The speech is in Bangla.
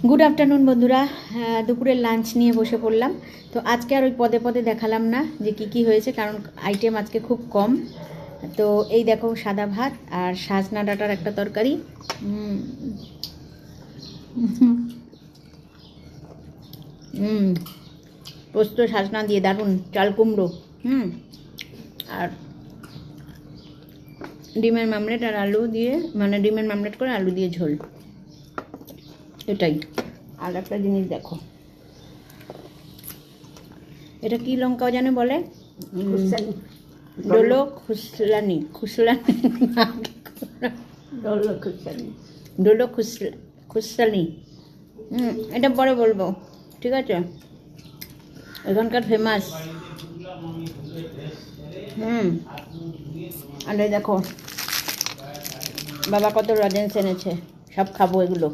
গুড আফটারনুন বন্ধুরা। দুপুরের লাঞ্চ নিয়ে বসে পড়লাম। তো আজকে আর ওই পদে পদে দেখালাম না যে কি হয়েছে, কারণ আইটেম আজকে খুব কম। তো এই দেখো, সাদা ভাত আর সাজনা ডাঁটার একটা তরকারি, পোস্ত সাজনা দিয়ে দারুণ, চাল কুমড়ো, আর ডিমের মামলেট আর আলু দিয়ে, মানে ডিমের মামলেট করে আলু দিয়ে ঝোল, এটাই। আর একটা জিনিস দেখো, এটা কি লঙ্কা জানে বলে, ডোলো খুসলানি, ডোলো খুসলানি। এটা পরে বলবো, ঠিক আছে? এখানকার ফেমাস। আর এই দেখো বাবা কত লজেন্স এনেছে, সব খাবো এগুলো।